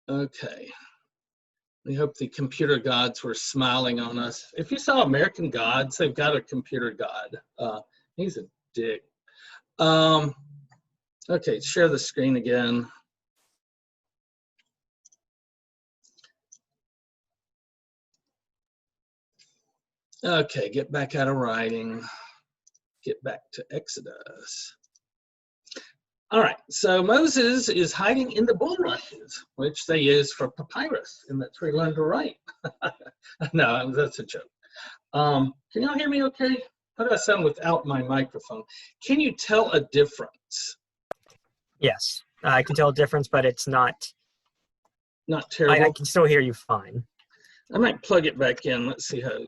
Okay. We hope the computer gods were smiling on us. If you saw American Gods, they've got a computer god. He's a dick. Okay, share the screen again. Okay, get back out of writing. Get back to Exodus. All right, so Moses is hiding in the bulrushes, which they use for papyrus, and that's where he learned to write. No, that's a joke. Can y'all hear me okay? How do I sound without my microphone? Can you tell a difference? Yes, I can tell a difference, but it's not terrible. I can still hear you fine. I might plug it back in. Let's see how.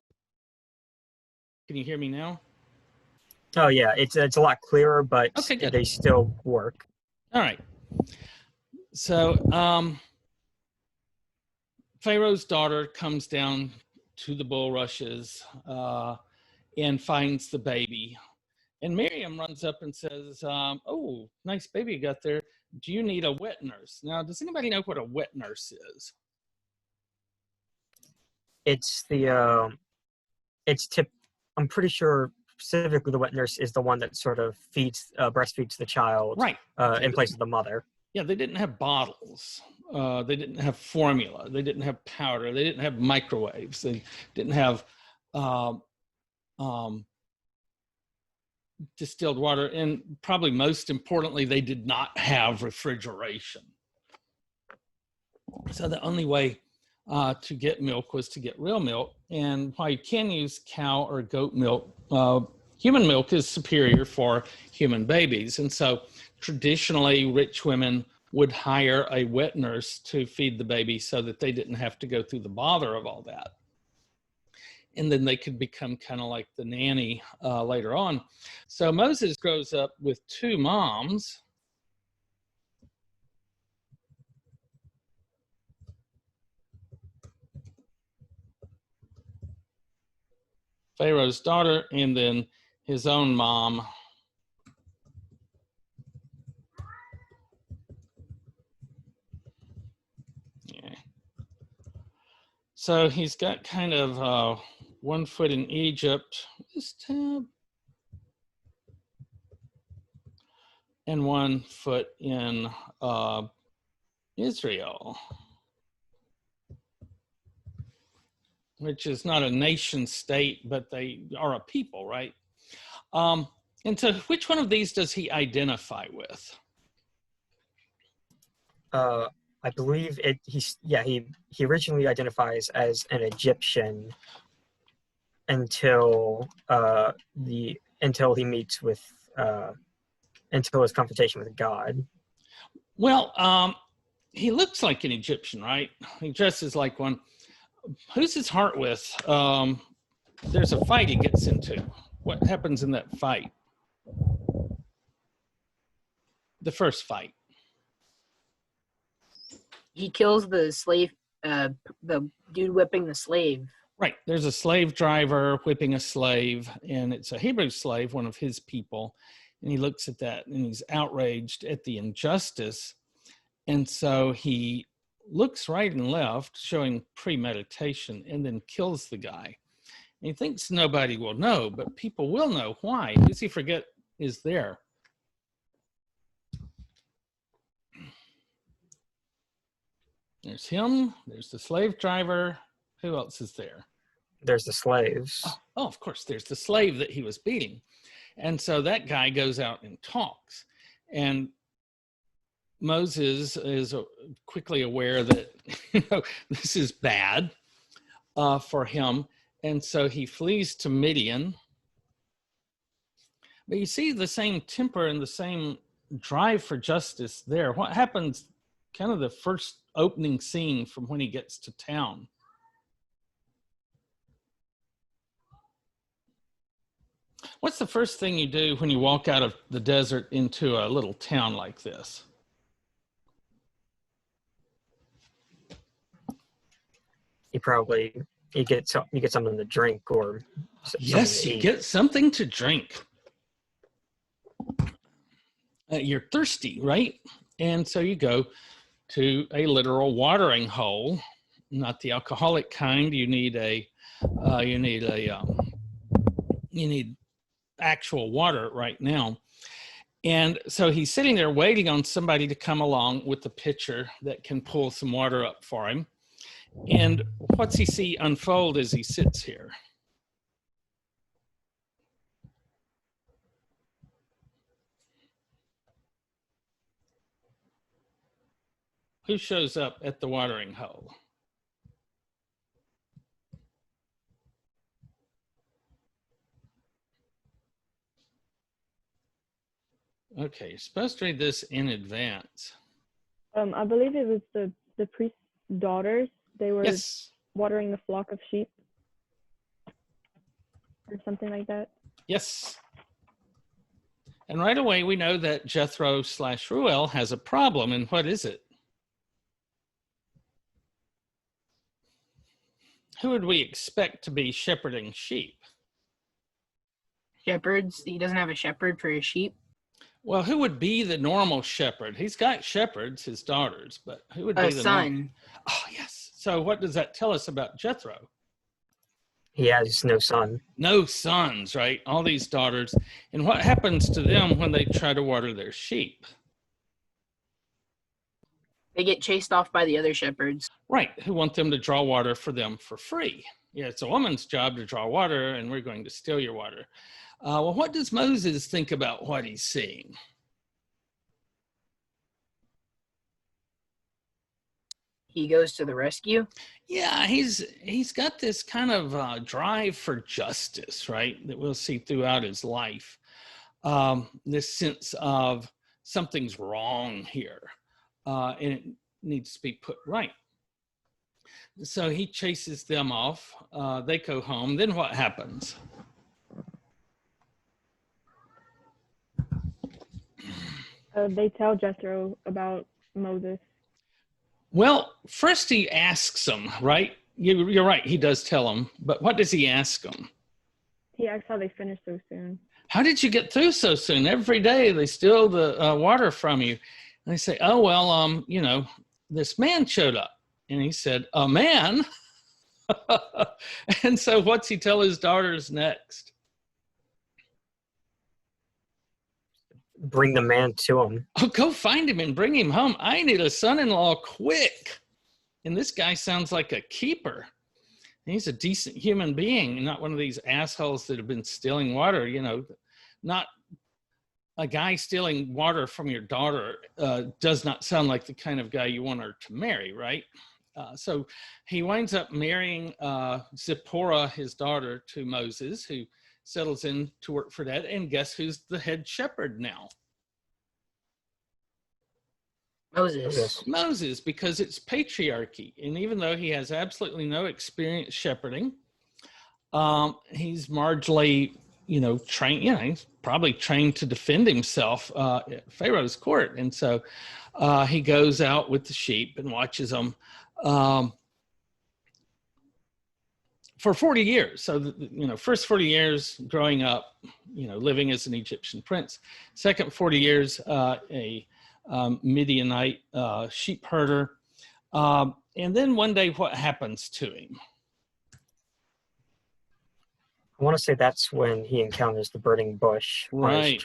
Can you hear me now? Oh yeah, it's a lot clearer, but okay, they still work. All right. So Pharaoh's daughter comes down to the bulrushes and finds the baby. And Miriam runs up and says, oh, nice baby you got there. Do you need a wet nurse? Now, does anybody know what a wet nurse is? It's I'm pretty sure specifically the wet nurse is the one that sort of breastfeeds the child, right, in place of the mother. Yeah, they didn't have bottles. They didn't have formula. They didn't have powder. They didn't have microwaves. They didn't have distilled water. And probably most importantly, they did not have refrigeration. So the only way to get milk was to get real milk. And while you can use cow or goat milk, human milk is superior for human babies. And so traditionally, rich women would hire a wet nurse to feed the baby so that they didn't have to go through the bother of all that. And then they could become kind of like the nanny later on. So Moses grows up with two moms. Pharaoh's daughter, and then his own mom. Yeah. So he's got kind of 1 foot in Egypt, and 1 foot in Israel, which is not a nation state, but they are a people, right? And so which one of these does he identify with? I believe he originally identifies as an Egyptian until he meets with until his confrontation with God. Well, he looks like an Egyptian, right? He dresses like one. Who's his heart with? There's a fight he gets into. What happens in that fight? The first fight. He kills the slave, the dude whipping the slave. Right. There's a slave driver whipping a slave, and it's a Hebrew slave, one of his people. And he looks at that and he's outraged at the injustice. And so he looks right and left, showing premeditation, and then kills the guy. And he thinks nobody will know, but people will know. Why? Who does he forget is there? There's him. There's the slave driver. Who else is there? There's the slaves. Oh, of course. There's the slave that he was beating. And so that guy goes out and talks. And Moses is quickly aware that this is bad for him. And so he flees to Midian. But you see the same temper and the same drive for justice there. What happens kind of the first opening scene from when he gets to town? What's the first thing you do when you walk out of the desert into a little town like this? You get something to drink or yes, you get something to drink. You're thirsty, right? And so you go to a literal watering hole, not the alcoholic kind. You need actual water right now. And so he's sitting there waiting on somebody to come along with the pitcher that can pull some water up for him. And what's he see unfold as he sits here? Who shows up at the watering hole? Okay, you're supposed to read this in advance. I believe it was the priest's daughters. They were Yes. watering the flock of sheep or something like that. Yes. And right away, we know that Jethro/Ruel has a problem. And what is it? Who would we expect to be shepherding sheep? Shepherds. He doesn't have a shepherd for his sheep. Well, who would be the normal shepherd? He's got shepherds, his daughters, but who would be A the son. Oh, yes. So what does that tell us about Jethro? He has no son. No sons, right? All these daughters. And what happens to them when they try to water their sheep? They get chased off by the other shepherds. Right, who want them to draw water for them for free. Yeah, it's a woman's job to draw water, and we're going to steal your water. Well, what does Moses think about what he's seeing? He goes to the rescue. Yeah, he's got this kind of drive for justice, right, that we'll see throughout his life. This sense of something's wrong here, and it needs to be put right. So he chases them off. They go home. Then what happens? They tell Jethro about Moses. Well, first he asks him, right? You're right. He does tell him. But what does he ask him? He asks how they finished so soon. How did you get through so soon? Every day they steal the water from you. And they say, oh, well, this man showed up. And he said, a man? And so what's he tell his daughters next? Bring the man to him. Oh, go find him and bring him home. I need a son-in-law quick. And this guy sounds like a keeper. And he's a decent human being, not one of these assholes that have been stealing water, not a guy stealing water from your daughter does not sound like the kind of guy you want her to marry, right? So he winds up marrying Zipporah, his daughter, to Moses, who settles in to work for that. And guess who's the head shepherd now? Moses, because it's patriarchy. And even though he has absolutely no experience shepherding, he's marginally, trained, he's probably trained to defend himself at Pharaoh's court. And so he goes out with the sheep and watches them for 40 years. So, first 40 years growing up, living as an Egyptian prince. Second 40 years, a Midianite sheep herder. And then one day, what happens to him? I want to say that's when he encounters the burning bush. Right.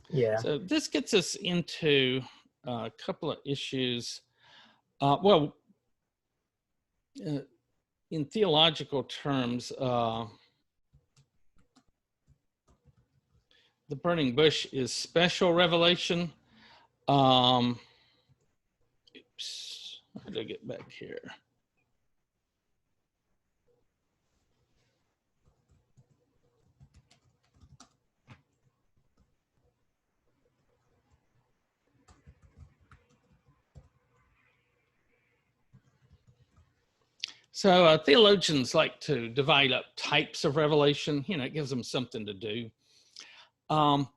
Yeah. So this gets us into a couple of issues. In theological terms, the burning bush is special revelation. Oops, how did I get back here? So theologians like to divide up types of revelation. It gives them something to do. And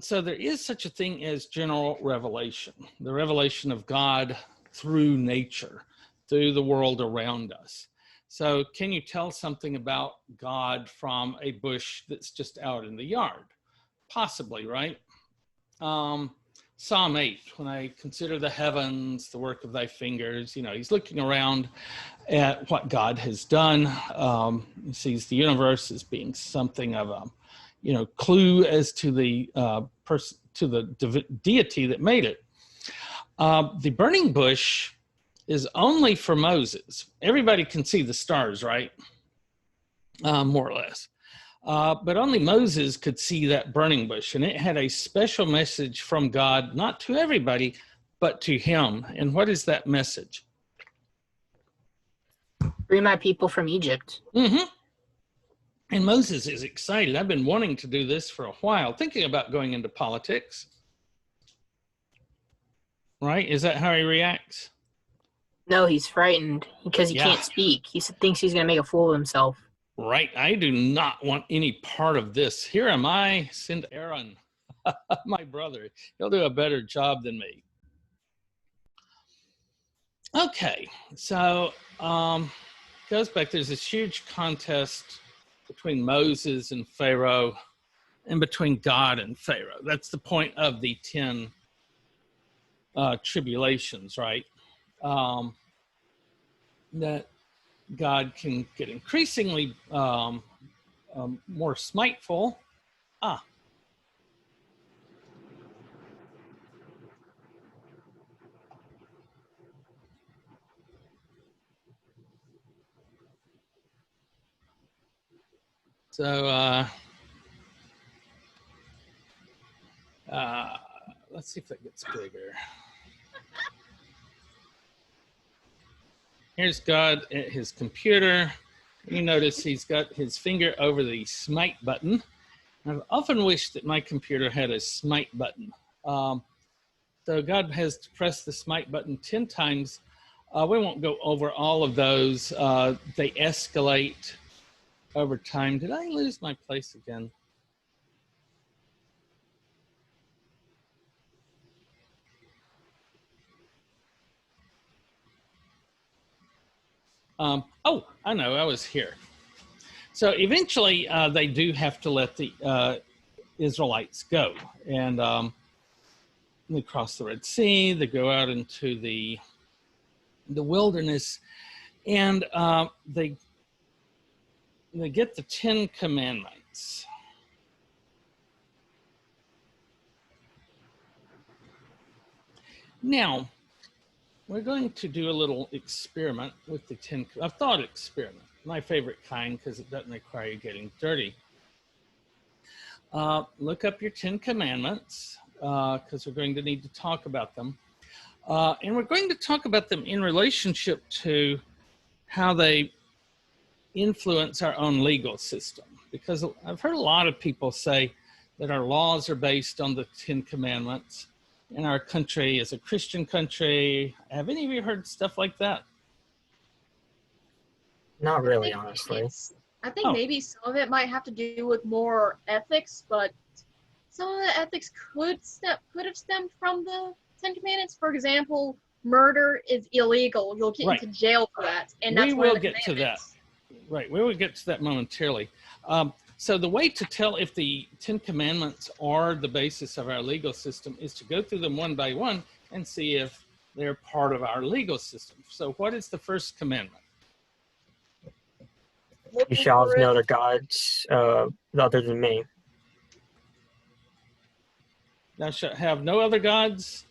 so there is such a thing as general revelation, the revelation of God through nature, through the world around us. So can you tell something about God from a bush that's just out in the yard? Possibly, right? Psalm 8, when I consider the heavens, the work of thy fingers, he's looking around at what God has done. He sees the universe as being something of a, clue as to the deity that made it. The burning bush is only for Moses. Everybody can see the stars, right? More or less. But only Moses could see that burning bush, and it had a special message from God, not to everybody, but to him. And what is that message? Free my people from Egypt. Mm-hmm. And Moses is excited. I've been wanting to do this for a while, thinking about going into politics. Right? Is that how he reacts? No, he's frightened because he can't speak. He thinks he's going to make a fool of himself. Right. I do not want any part of this. Here am I, send Aaron, my brother. He'll do a better job than me. Okay. So goes back. There's this huge contest between Moses and Pharaoh and between God and Pharaoh. That's the point of the 10 tribulations, right? That God can get increasingly more smiteful. So let's see if that gets bigger. Here's God at his computer. You notice he's got his finger over the smite button. I've often wished that my computer had a smite button. So God has to press the smite button 10 times. We won't go over all of those. They escalate over time. Did I lose my place again? Oh, I know, I was here. So eventually they do have to let the Israelites go. And they cross the Red Sea, they go out into the wilderness, and they get the 10 Commandments. Now, we're going to do a little experiment with the 10, a thought experiment, my favorite kind because it doesn't require you getting dirty. Look up your 10 Commandments because we're going to need to talk about them. And we're going to talk about them in relationship to how they influence our own legal system. Because I've heard a lot of people say that our laws are based on the 10 Commandments. And our country is a Christian country. Have any of you heard stuff like that? Not really, honestly. I think maybe some of it might have to do with more ethics, but some of the ethics could have stemmed from the 10 Commandments. For example, murder is illegal. You'll get into jail for that. And that's we will get to that. Right, we will get to that momentarily. So the way to tell if the 10 Commandments are the basis of our legal system is to go through them one by one and see if they're part of our legal system. So what is the first commandment? You shall have no other gods other than me. Thou shalt have no other gods?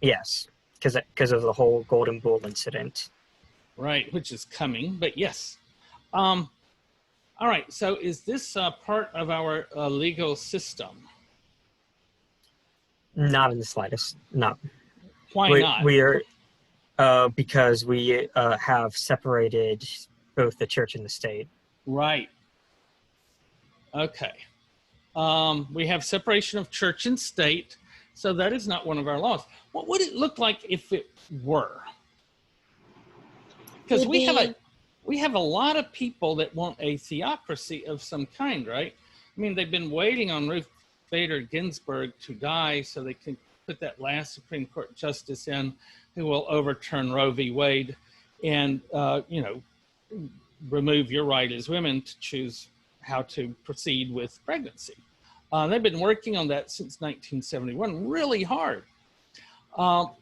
Yes, because of the whole golden bull incident. Right, which is coming, but yes. All right, so is this part of our legal system? Not in the slightest, no. Why not? We are, because we have separated both the church and the state. Right. Okay. We have separation of church and state, so that is not one of our laws. What would it look like if it were? Because we have a lot of people that want a theocracy of some kind, right? I mean, they've been waiting on Ruth Bader Ginsburg to die so they can put that last Supreme Court justice in who will overturn Roe v. Wade and, remove your right as women to choose how to proceed with pregnancy. They've been working on that since 1971, really hard. But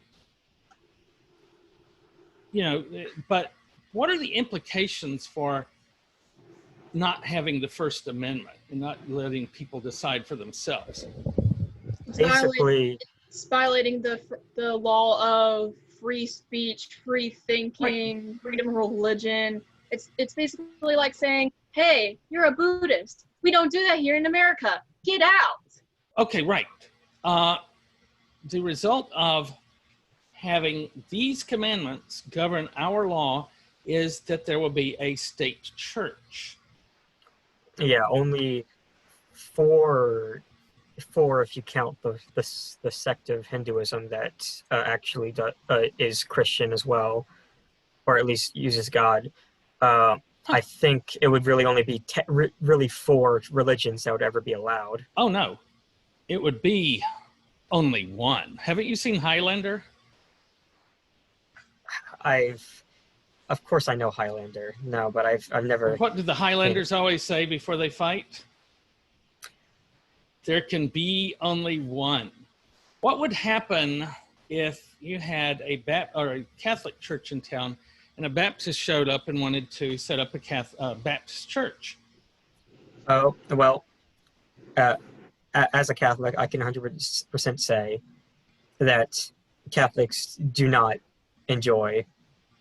what are the implications for not having the First Amendment and not letting people decide for themselves? Basically, It's violating the law of free speech, free thinking, freedom of religion. It's basically like saying, "Hey, you're a Buddhist. We don't do that here in America. Get out." Okay, right. The result of having these commandments govern our law is that there will be a state church. yeah, only four if you count the sect of Hinduism that actually is Christian as well, or at least uses God. I think it would really only be really 4 religions that would ever be allowed. Oh, no. It would be only one. Haven't you seen Highlander? Of course I know Highlander. No, but I've never. What do the Highlanders always say before they fight? There can be only one. What would happen if you had a Catholic church in town and a Baptist showed up and wanted to set up a Baptist church? Oh, well, as a Catholic, I can 100% say that Catholics do not enjoy,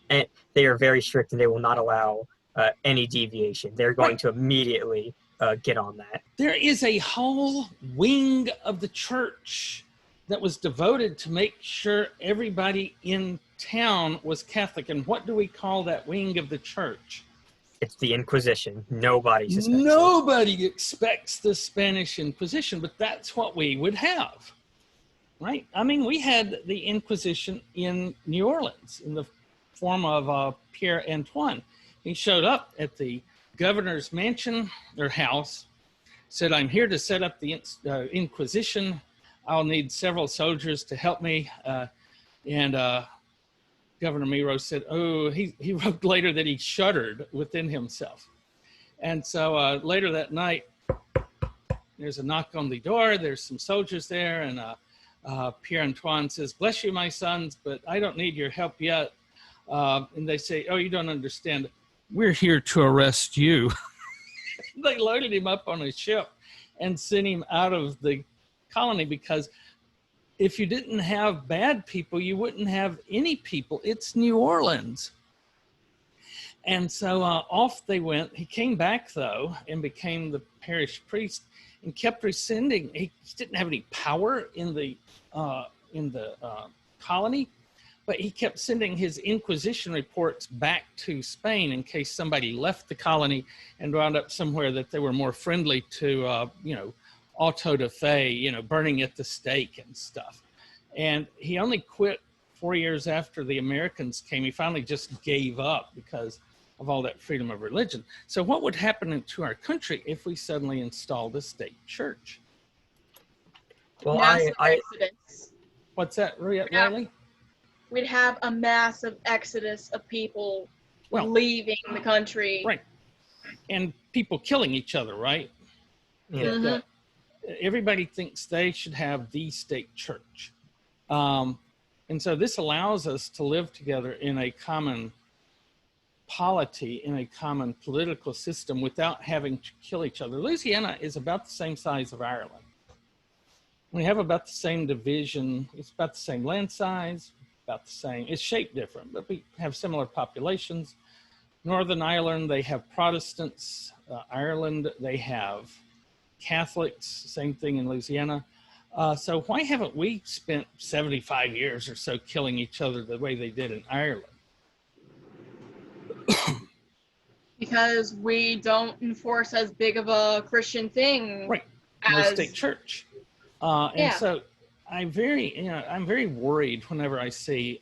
and they are very strict and they will not allow any deviation. They're going to immediately get on that. There is a whole wing of the church that was devoted to make sure everybody in town was Catholic. And what do we call that wing of the church? It's the Inquisition. Nobody suspects it. Nobody expects the Spanish Inquisition, but that's what we would have, right? I mean, we had the Inquisition in New Orleans in the form of Pierre Antoine. He showed up at the governor's mansion or house, said, "I'm here to set up the Inquisition. I'll need several soldiers to help me." And Governor Miro said, "Oh," he wrote later that he shuddered within himself. And so later that night, there's a knock on the door. There's some soldiers there. And Pierre Antoine says, "Bless you, my sons, but I don't need your help yet." And they say, "Oh, you don't understand. We're here to arrest you." They loaded him up on a ship and sent him out of the colony, because if you didn't have bad people, you wouldn't have any people. It's New Orleans. And so off they went. He came back, though, and became the parish priest and kept rescinding. He didn't have any power in the colony, but he kept sending his Inquisition reports back to Spain in case somebody left the colony and wound up somewhere that they were more friendly to, auto da fe, burning at the stake and stuff. And he only quit 4 years after the Americans came. He finally just gave up because of all that freedom of religion. So what would happen to our country if we suddenly installed a state church? Well, Massive exodus. What's that, Riley? We'd have a massive exodus of people leaving the country. Right. And people killing each other, right? Yeah. Mm-hmm. Everybody thinks they should have the state church. And so this allows us to live together in a common polity, in a common political system, without having to kill each other. Louisiana is about the same size of Ireland. We have about the same division. It's about the same land size, about the same. It's shaped different, but we have similar populations. Northern Ireland, they have Protestants. Ireland, they have Catholics. Same thing in Louisiana. So why haven't we spent 75 years or so killing each other the way they did in Ireland? Because we don't enforce as big of a Christian thing. Right. No state church. And Yeah. so I'm very worried whenever I see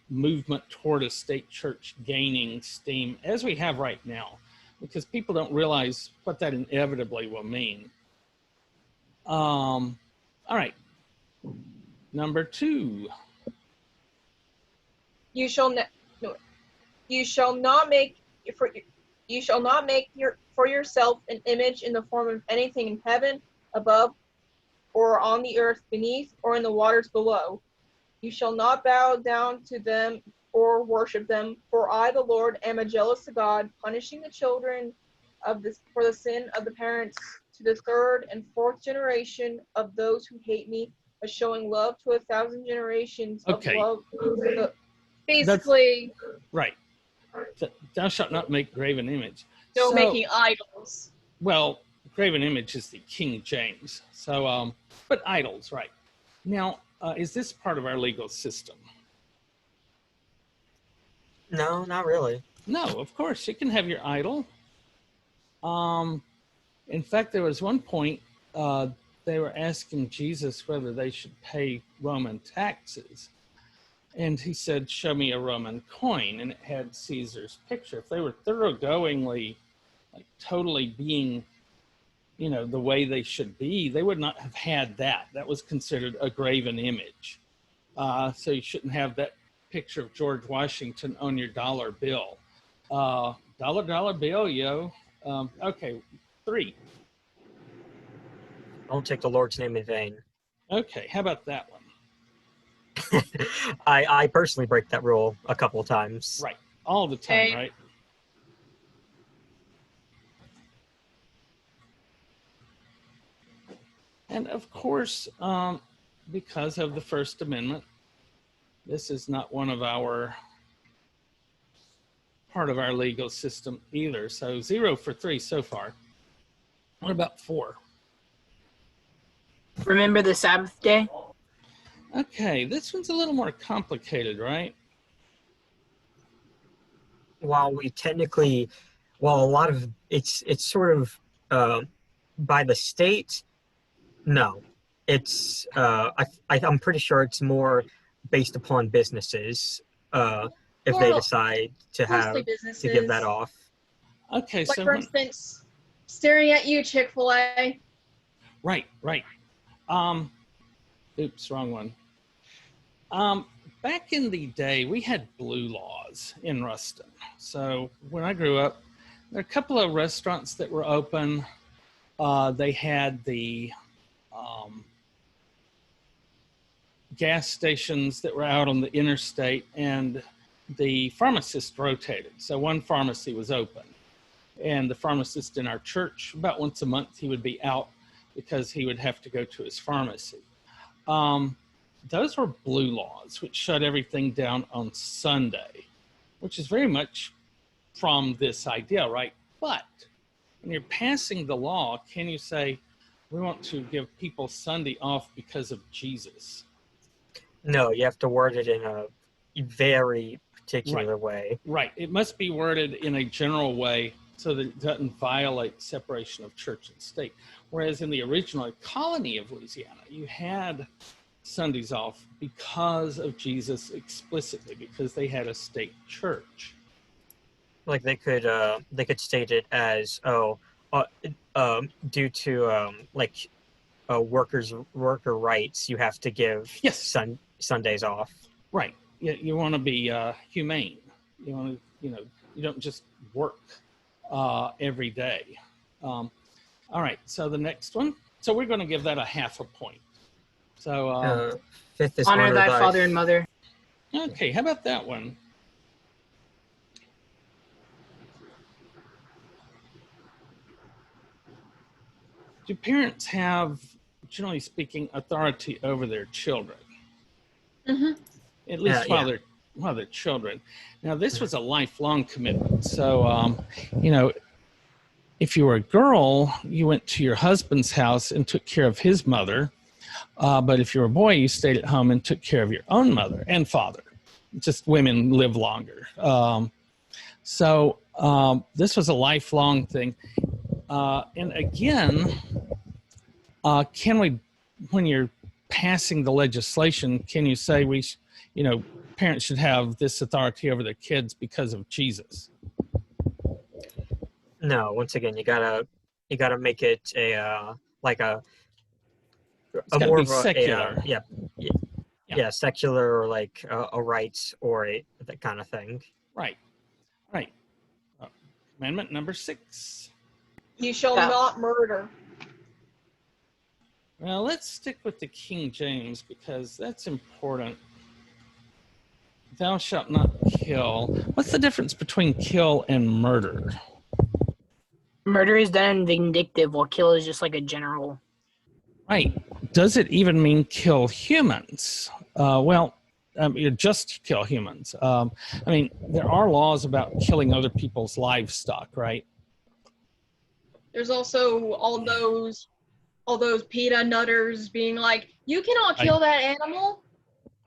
movement toward a state church gaining steam, as we have right now, because people don't realize what that inevitably will mean. All right. Number 2. You shall not make for yourself an image in the form of anything in heaven above, or on the earth beneath, or in the waters below. You shall not bow down to them or worship them, for I, the Lord, am a jealous God, punishing the children of this for the sin of the parents to the third and fourth generation of those who hate me, but showing love to 1,000 generations of Okay. love. Basically, Right. Thou shalt not make graven image. no So, making idols. well, graven image is the King James. So, but idols, right. Now, is this part of our legal system? No, not really. No, of course. You can have your idol. In fact, there was one point they were asking Jesus whether they should pay Roman taxes. And he said, show me a Roman coin. And it had Caesar's picture. If they were thoroughgoingly, like totally being, the way they should be, they would not have had that. That was considered a graven image. So you shouldn't have that picture of George Washington on your dollar bill. Dollar bill, yo. Okay, 3. Don't take the Lord's name in vain. Okay, how about that one? I personally break that rule a couple of times. Right, all the time, Okay. right? And of course, because of the First Amendment, this is not one of our part of our legal system either. So 0 for 3 so far. What about 4? Remember the Sabbath day? Okay, this one's a little more complicated, right? While we technically, while a lot of it's sort of by the state, no, it's I'm pretty sure it's more based upon businesses if they Well, decide to mostly have businesses. to give that off. Okay, Like so for instance, staring at you, Chick-fil-A. right. Oops, wrong one. Back in the day, we had blue laws in Ruston. So when I grew up, there were a couple of restaurants that were open. They had the gas stations that were out on the interstate, and the pharmacist rotated. So one pharmacy was open, and the pharmacist in our church, about once a month, he would be out because he would have to go to his pharmacy. Those were blue laws, which shut everything down on Sunday, which is very much from this idea, right? But when you're passing the law, can you say, we want to give people Sunday off because of Jesus? No, you have to word it in a very particular way. Right. It must be worded in a general way so that it doesn't violate separation of church and state. Whereas in the original colony of Louisiana, you had Sundays off because of Jesus explicitly, because they had a state church. Like they could state it as due to worker rights, you have to give Yes. Sundays off. Right. You want to be humane. You want to, you don't just work every day. All right. So the next one. So we're going to give that a half a point. So 5th is Honor thy father and mother. okay. How about that one? Do parents have, generally speaking, authority over their children? Mm-hmm. At least while they're children. Now, this was a lifelong commitment. So, if you were a girl, you went to your husband's house and took care of his mother. But if you were a boy, you stayed at home and took care of your own mother and father. Just women live longer. So this was a lifelong thing. And again, can we, when you're passing the legislation, can you say parents should have this authority over their kids because of Jesus? No, once again, you gotta make it a More of secular. Secular, or like a rights or that kind of thing. Right. Amendment number 6. You shall Yeah. not murder. Well, let's stick with the King James because that's important. Thou shalt not kill. What's the difference between kill and murder? Murder is done vindictive, while kill is just like a general. Right. Does it even mean kill humans? Just kill humans. There are laws about killing other people's livestock, right? There's also all those PETA nutters being like, you cannot kill that animal.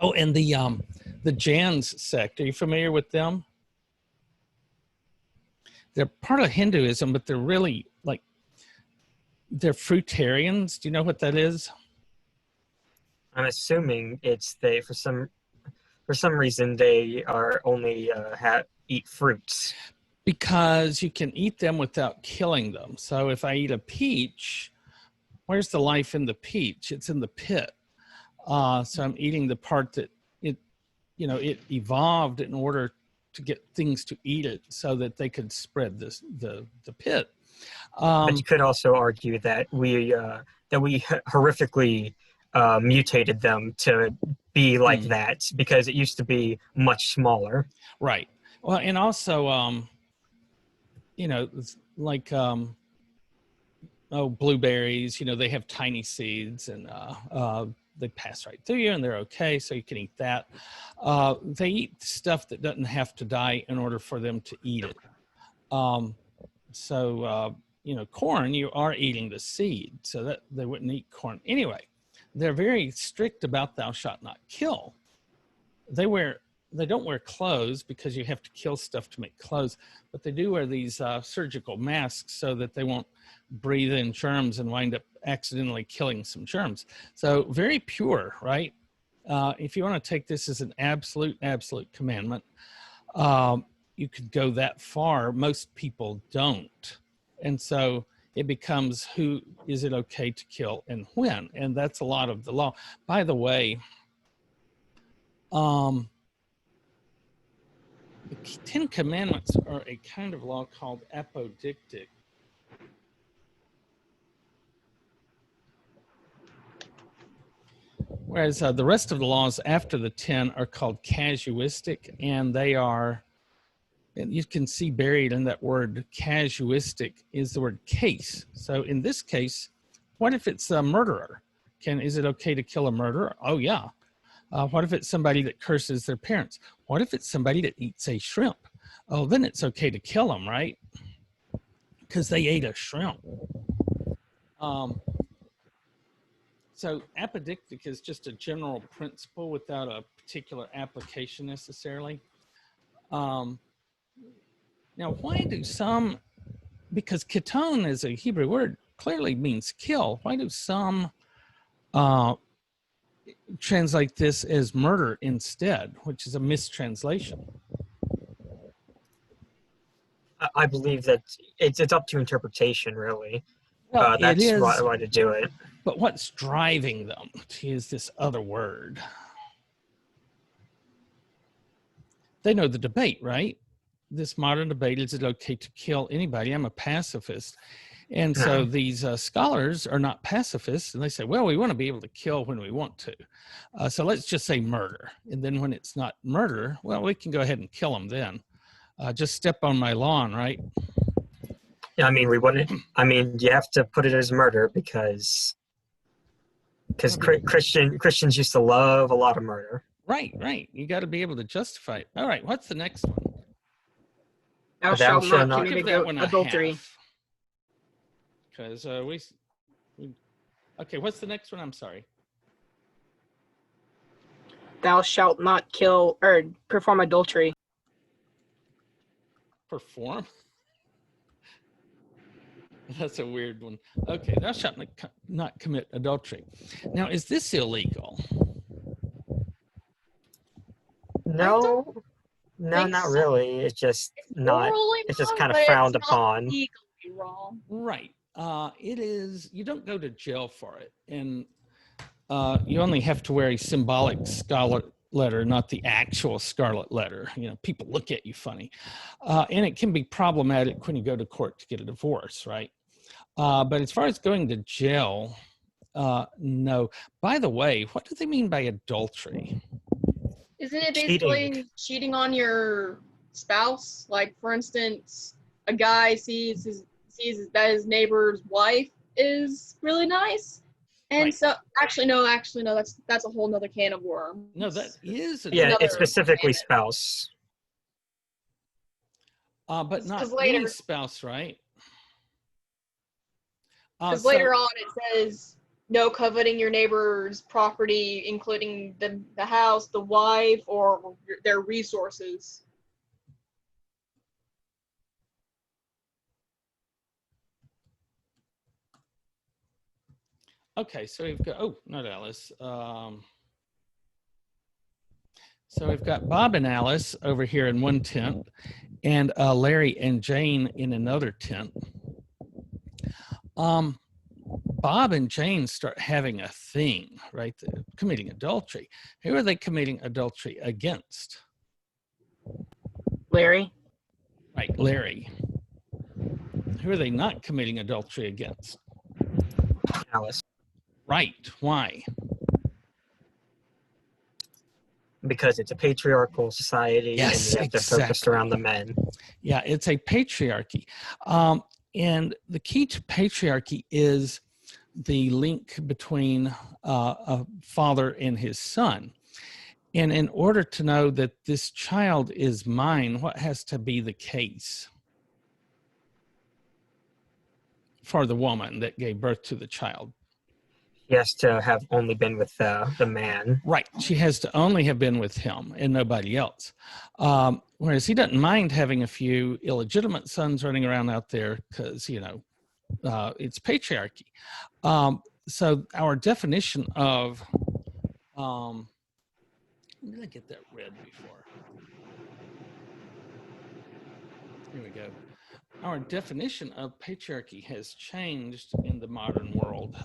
Oh, and the Jans sect. Are you familiar with them? They're part of Hinduism, but they're really they're fruitarians. Do you know what that is? I'm assuming it's for some reason they are only eat fruits. Because you can eat them without killing them. So if I eat a peach, where's the life in the peach? It's in the pit. So I'm eating the part that it evolved in order to get things to eat it so that they could spread the pit. But you could also argue that we horrifically mutated them to be like that because it used to be much smaller. Right. Well, and also, blueberries, they have tiny seeds and they pass right through you and they're okay. So you can eat that. They eat stuff that doesn't have to die in order for them to eat it. Corn, you are eating the seed, so that they wouldn't eat corn. Anyway, they're very strict about thou shalt not kill. They don't wear clothes because you have to kill stuff to make clothes, but they do wear these surgical masks so that they won't breathe in germs and wind up accidentally killing some germs. So very pure, right? If you want to take this as an absolute commandment, you could go that far. Most people don't. And so it becomes who is it okay to kill and when? And that's a lot of the law. By the way, the 10 Commandments are a kind of law called apodictic. Whereas the rest of the laws after the 10 are called casuistic, and they are, and you can see buried in that word casuistic is the word case. So in this case, what if it's a murderer? Is it okay to kill a murderer? Oh yeah. What if it's somebody that curses their parents? What if it's somebody that eats a shrimp? Oh, then it's okay to kill them, right? Because they ate a shrimp. So apodictic is just a general principle without a particular application necessarily. Now, why do some, because ketone is a Hebrew word, clearly means kill. Why do some translate this as murder instead, which is a mistranslation? I believe that it's up to interpretation, really. Well, that's it is, why to do it. But what's driving them to use this other word? They know the debate, right? This modern debate, is it okay to kill anybody? I'm a pacifist. And so these scholars are not pacifists, and they say, well, we want to be able to kill when we want to. So let's just say murder. And then when it's not murder, well, we can go ahead and kill them then. Just step on my lawn, right? Yeah, I mean, we wouldn't. I mean, you have to put it as murder because Christians used to love a lot of murder. Right. You got to be able to justify it. All right, what's the next one? Thou shalt not commit adultery. Because okay, what's the next one? I'm sorry. Thou shalt not kill or perform adultery. Perform? That's a weird one. Okay, thou shalt not commit adultery. Now, is this illegal? No, not really. It's just not. It's just kind of frowned upon. Legally wrong. Right. It is. You don't go to jail for it, and you only have to wear a symbolic scarlet letter, not the actual scarlet letter. People look at you funny, and it can be problematic when you go to court to get a divorce, right? But as far as going to jail, no. By the way, what do they mean by adultery? Isn't it Cheating. basically cheating on your spouse? Like, for instance, a guy sees that his neighbor's wife is really nice, and Right. so actually no, that's a whole nother can of worms. No, that is Yeah, Another it's specifically planet. spouse. but not 'Cause any later- spouse, right? Because So- later on it says no coveting your neighbor's property, including the house, the wife, or their resources. Okay, so we've got, oh, not Alice. So we've got Bob and Alice over here in one tent, and Larry and Jane in another tent. Bob and Jane start having a thing, right? They're committing adultery. Who are they committing adultery against? Larry? Right, Larry. Who are they not committing adultery against? Alice. Right, why? Because it's a patriarchal society, Yes, and you have to focus exactly. around the men. Yeah, it's a patriarchy. And the key to patriarchy is the link between a father and his son. And in order to know that this child is mine, what has to be the case for the woman that gave birth to the child? He has to have only been with the man. Right. She has to only have been with him and nobody else. Whereas he doesn't mind having a few illegitimate sons running around out there because, it's patriarchy. So our definition of, where did I get that read before? Here we go. Our definition of patriarchy has changed in the modern world.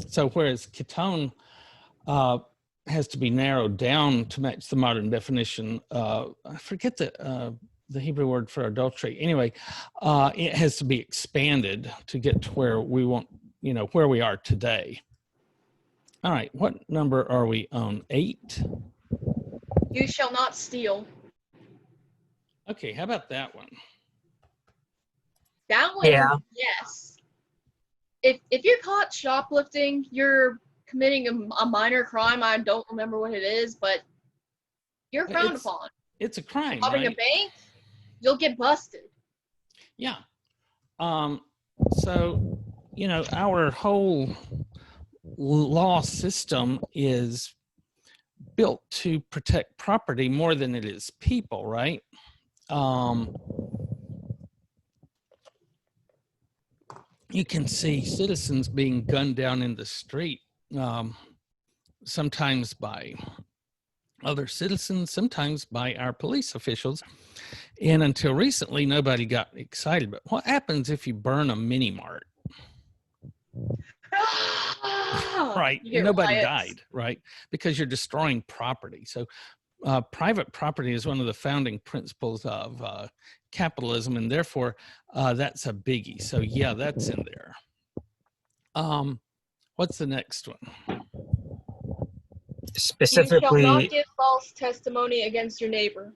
So whereas ketone has to be narrowed down to match the modern definition, I forget the Hebrew word for adultery. Anyway, it has to be expanded to get to where we want, where we are today. All right, what number are we on? 8? You shall not steal. Okay, how about that one? That one, Yeah. yes. If you're caught shoplifting, you're committing a minor crime. I don't remember what it is, but you're frowned upon. It's a crime, Robbing right? a bank, you'll get busted. Yeah. So, our whole law system is built to protect property more than it is people, right? You can see citizens being gunned down in the street, sometimes by other citizens, sometimes by our police officials. And until recently, nobody got excited. But what happens if you burn a mini mart? Right. You get Nobody riots. died, right? Because you're destroying property. So private property is one of the founding principles of capitalism, and therefore that's a biggie. So yeah, that's in there. What's the next one? Specifically, You shall not give false testimony against your neighbor.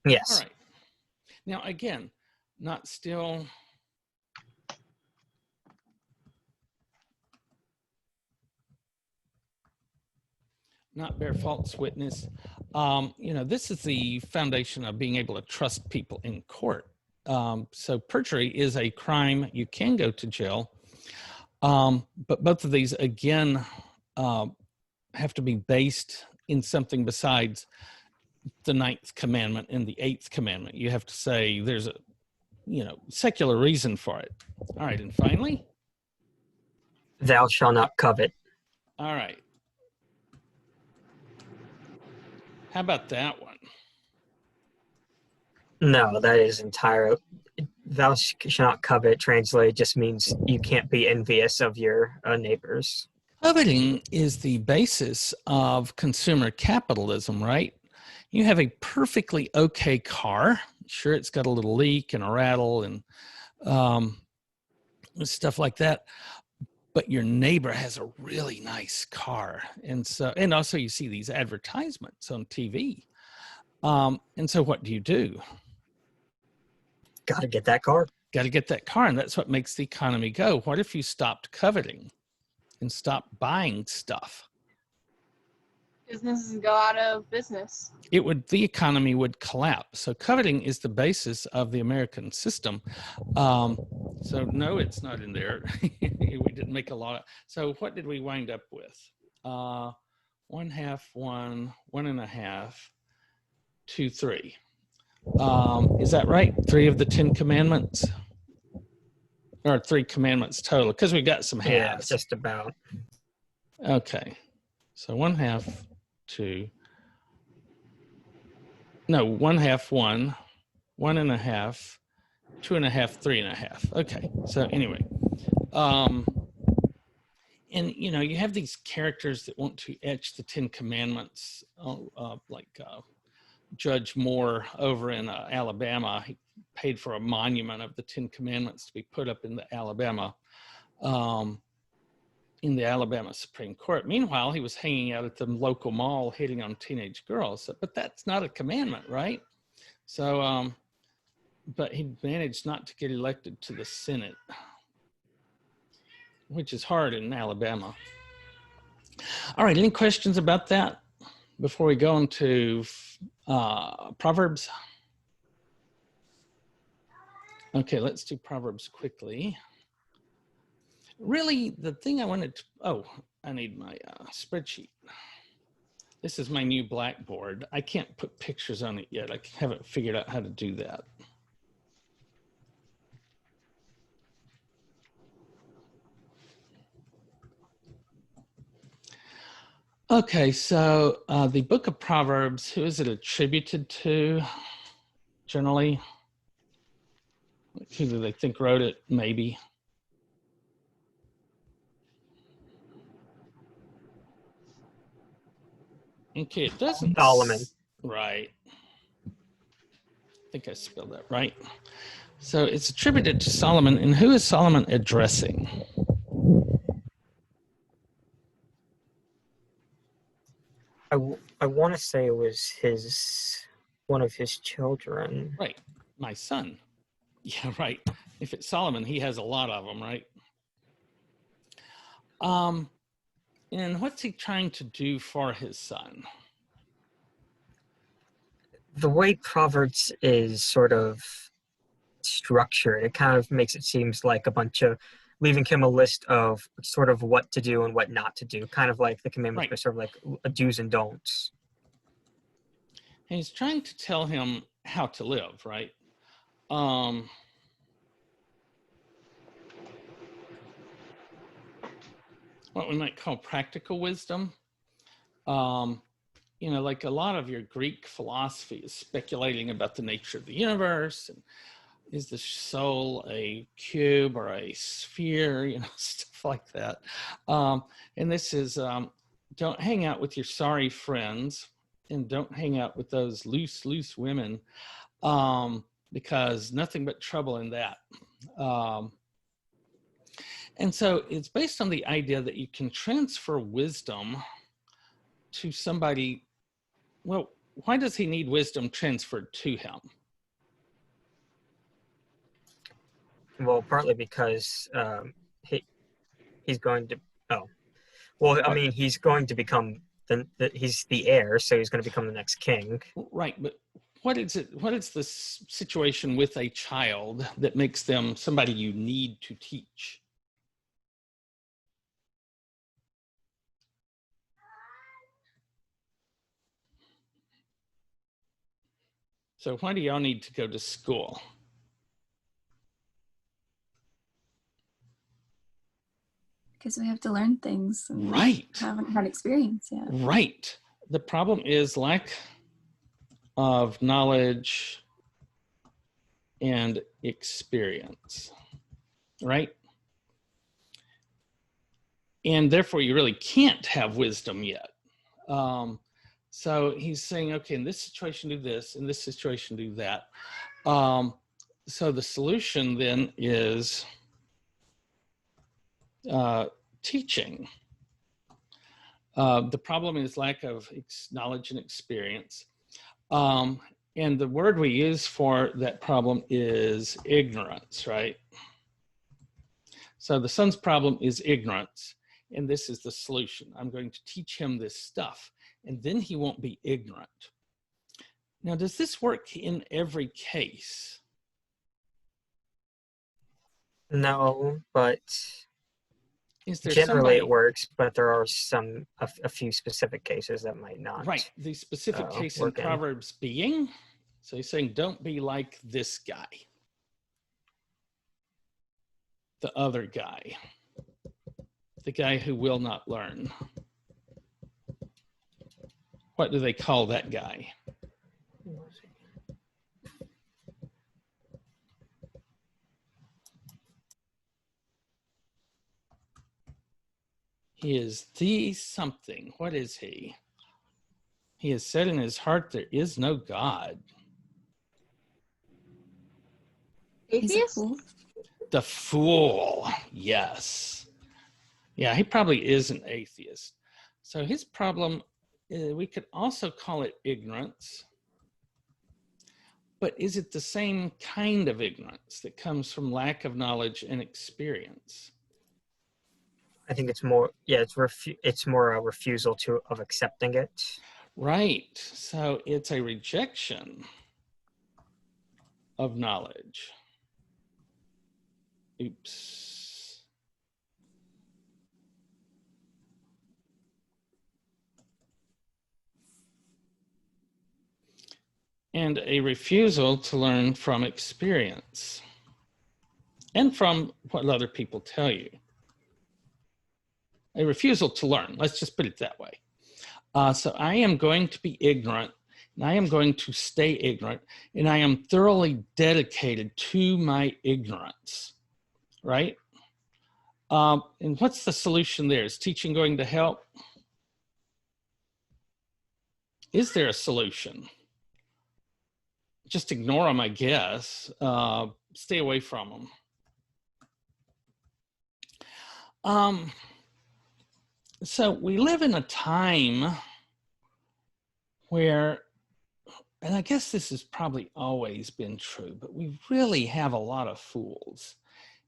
yes. All right. Now again, not still. Not bear false witness. This is the foundation of being able to trust people in court. So perjury is a crime. You can go to jail. But both of these, again, have to be based in something besides the 9th commandment and the 8th commandment. You have to say there's a, secular reason for it. All right. And finally, Thou shalt not covet. all right. How about that one? No, that is entire. Thou shalt not covet translated just means you can't be envious of your neighbors. Coveting is the basis of consumer capitalism, right? You have a perfectly okay car. Sure, it's got a little leak and a rattle and and stuff like that. But your neighbor has a really nice car. And so, and also you see these advertisements on TV. And so what do? Got to get that car. Got to get that car. And that's what makes the economy go. What if you stopped coveting and stopped buying stuff? Businesses go out of business. The economy would collapse. So coveting is the basis of the American system. So no, it's not in there. We didn't make a lot of, so what did we wind up with? 1/2, 1, 1.5, 2, 3. Is that right? 3 of the 10 commandments? Or 3 commandments total, because we got some halves. Yeah, just about. Okay. So 1/2, 2. No, 1/2, 1, 1.5, 2.5, 3.5. Okay. So anyway, and you know, you have these characters that want to etch the 10 commandments, like Judge Moore over in Alabama. He paid for a monument of the 10 commandments to be put up in the Alabama Supreme Court. Meanwhile, he was hanging out at the local mall hitting on teenage girls. But that's not a commandment, right? So, but he managed not to get elected to the Senate, which is hard in Alabama. All right, any questions about that before we go into Proverbs? Okay, let's do Proverbs quickly. Really, the thing I wanted to, I need my spreadsheet. This is my new Blackboard. I can't put pictures on it yet. I haven't figured out how to do that. Okay, so the book of Proverbs, who is it attributed to generally? Who do they think wrote it? Maybe. Okay, it doesn't. Solomon. Right. I think I spelled that right. So it's attributed to Solomon. And who is Solomon addressing? I want to say it was one of his children. Right. My son. Yeah, right. If it's Solomon, he has a lot of them, right? And what's he trying to do for his son? The way Proverbs is sort of structured, it kind of makes it seems like a bunch of leaving him a list of sort of what to do and what not to do, kind of like the commandments, Right. are sort of like do's and don'ts. And he's trying to tell him how to live, right? What we might call practical wisdom. You know, like a lot of your Greek philosophy is speculating about the nature of the universe. And is the soul a cube or a sphere? You know, stuff like that. And this is, don't hang out with your sorry friends and don't hang out with those loose women, because nothing but trouble in that. And so it's based on the idea that you can transfer wisdom to somebody. Well, why does he need wisdom transferred to him? Well, partly because he's going to. Oh, well, I mean, he's going to become he's the heir, so he's going to become the next king. Right, but what is it? What is the situation with a child that makes them somebody you need to teach? So why do y'all need to go to school? Because we have to learn things and Right. haven't had experience yet. Right. The problem is lack of knowledge and experience, right? And therefore you really can't have wisdom yet. So he's saying, okay, in this situation, do this, in this situation, do that. So the solution then is teaching. The problem is lack of knowledge and experience. And the word we use for that problem is ignorance, right? So the son's problem is ignorance, and this is the solution. I'm going to teach him this stuff, and then he won't be ignorant. Now, does this work in every case? No, but Is there generally somebody, it works, but there are a few specific cases that might not. right, the specific case in work in. Proverbs being, so he's saying, don't be like this guy, the other guy, the guy who will not learn. What do they call that guy? He is the something. What is he? He has said in his heart, there is no God. He's a Atheist? fool. The fool, yes. Yeah, he probably is an atheist. So his problem, we could also call it ignorance. But is it the same kind of ignorance that comes from lack of knowledge and experience? I think it's more, yeah, it's more a refusal of accepting it. Right. So it's a rejection of knowledge. Oops. And a refusal to learn from experience and from what other people tell you. A refusal to learn, let's just put it that way. So I am going to be ignorant, and I am going to stay ignorant, and I am thoroughly dedicated to my ignorance, right? And what's the solution there? Is teaching going to help? Is there a solution? Just ignore them, I guess. Stay away from them. So we live in a time where, and I guess this has probably always been true, but we really have a lot of fools,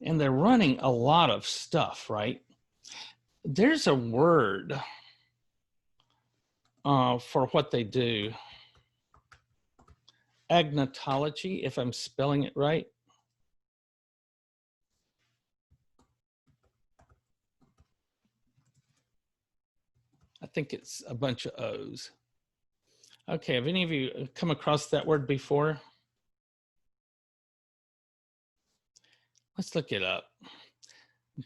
and they're running a lot of stuff, right? There's a word for what they do. Agnotology, if I'm spelling it right. I think it's a bunch of O's. Okay, have any of you come across that word before? Let's look it up.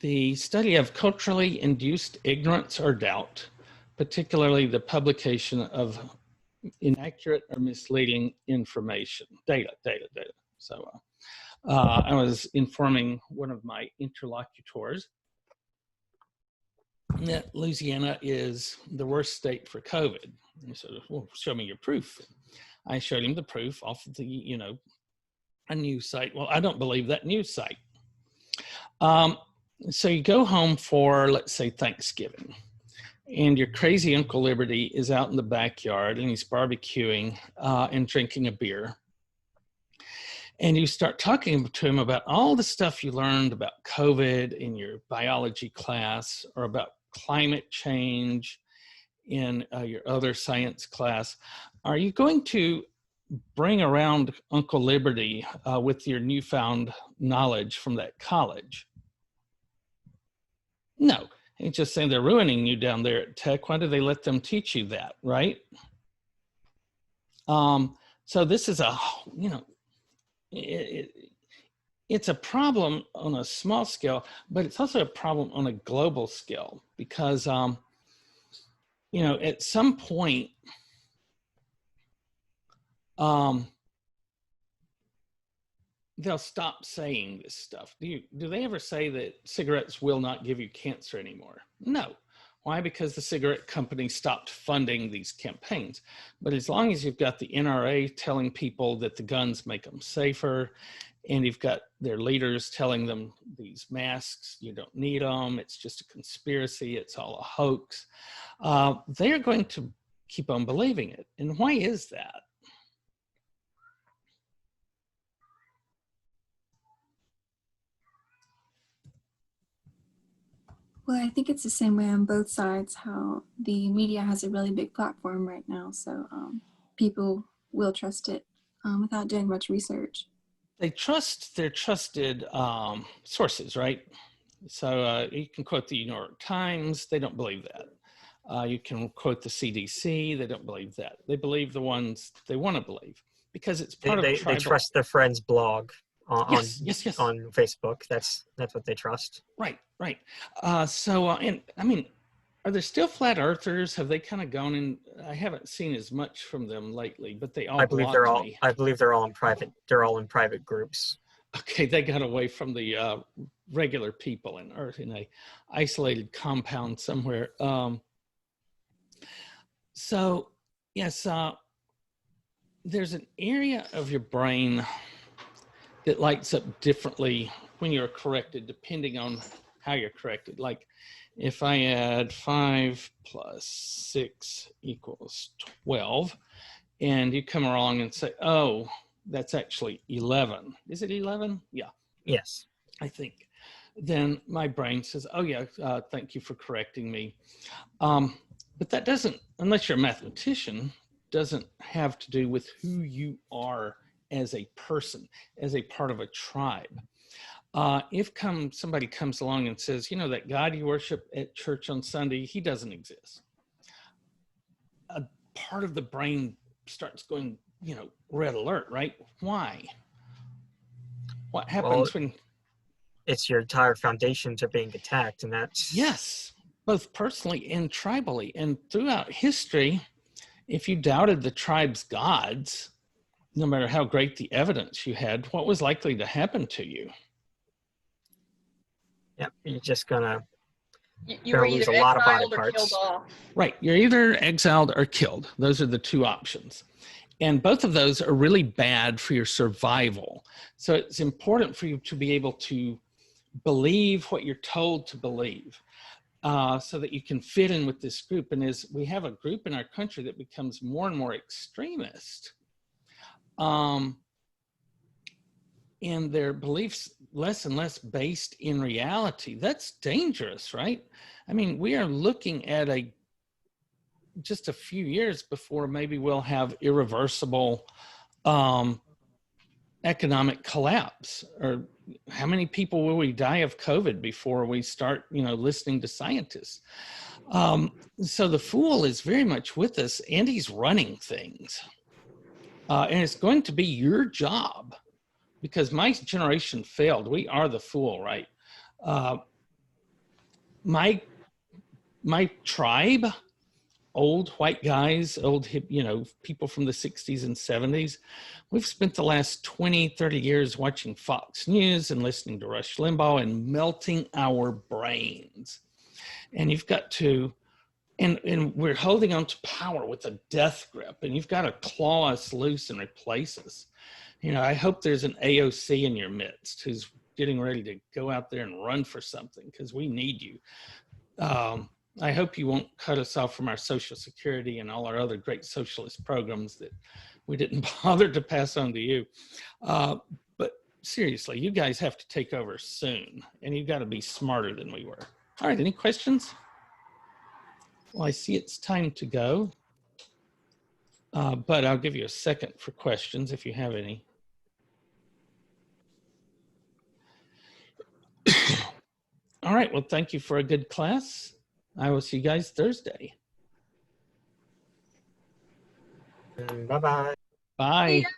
The study of culturally induced ignorance or doubt, particularly the publication of inaccurate or misleading information. Data. So I was informing one of my interlocutors that Louisiana is the worst state for COVID. He said, well, show me your proof. I showed him the proof off of the, a news site. Well, I don't believe that news site. So you go home for, let's say, Thanksgiving, and your crazy Uncle Liberty is out in the backyard and he's barbecuing and drinking a beer. And you start talking to him about all the stuff you learned about COVID in your biology class, or about climate change in your other science class. Are you going to bring around Uncle Liberty with your newfound knowledge from that college? No. He's just saying they're ruining you down there at Tech. Why do they let them teach you that, right? So this is it's a problem on a small scale, but it's also a problem on a global scale because, at some point, they'll stop saying this stuff. Do they ever say that cigarettes will not give you cancer anymore? No. Why? Because the cigarette company stopped funding these campaigns. But as long as you've got the NRA telling people that the guns make them safer, and you've got their leaders telling them these masks, you don't need them, it's just a conspiracy, it's all a hoax, they are going to keep on believing it. And why is that? Well, I think it's the same way on both sides, how the media has a really big platform right now. So people will trust it without doing much research. They trust their trusted sources, right? So you can quote the New York Times, they don't believe that. You can quote the CDC, they don't believe that. They believe the ones they want to believe because it's part of tribal. They trust their friend's blog on yes. on Facebook. That's what they trust. Right. And I mean, are there still flat earthers? Have they kind of gone in? I haven't seen as much from them lately, but they all blocked me. I believe they're all in private. They're all in private groups. Okay, they got away from the regular people in Earth in a isolated compound somewhere. So yes, there's an area of your brain that lights up differently when you're corrected, depending on how you're corrected. Like if I add 5 plus 6 equals 12, and you come along and say, oh, that's actually 11. Is it 11? Yeah. Yes. I think. Then my brain says, oh yeah, thank you for correcting me. But that doesn't, unless you're a mathematician, doesn't have to do with who you are as a person, as a part of a tribe. If somebody comes along and says, you know, that God you worship at church on Sunday, he doesn't exist. A part of the brain starts going, you know, red alert, right? Why? What happens when... It's your entire foundations are being attacked, and that's... Yes, both personally and tribally. And throughout history, if you doubted the tribe's gods, no matter how great the evidence you had, what was likely to happen to you? Yep, you're just gonna You were lose either a lot of body exiled or parts. killed off. Right, you're either exiled or killed. Those are the two options. And both of those are really bad for your survival. So it's important for you to be able to believe what you're told to believe, so that you can fit in with this group. And as we have a group in our country that becomes more and more extremist, and their beliefs less and less based in reality, that's dangerous, right? I mean, we are looking at just a few years before maybe we'll have irreversible economic collapse. Or how many people will we die of COVID before we start, you know, listening to scientists? So the fool is very much with us, and he's running things. And it's going to be your job, because my generation failed. We are the fool, right? My tribe, old white guys, old hip, you know, people from the 60s and 70s, we've spent the last 20, 30 years watching Fox News and listening to Rush Limbaugh and melting our brains. And you've got to, and we're holding on to power with a death grip, and you've got to claw us loose and replace us. You know, I hope there's an AOC in your midst who's getting ready to go out there and run for something, because we need you. I hope you won't cut us off from our Social Security and all our other great socialist programs that we didn't bother to pass on to you. But seriously, you guys have to take over soon, and you've got to be smarter than we were. All right, any questions? Well, I see it's time to go, but I'll give you a second for questions if you have any. All right, well, thank you for a good class. I will see you guys Thursday. Bye-bye. Bye. Yeah.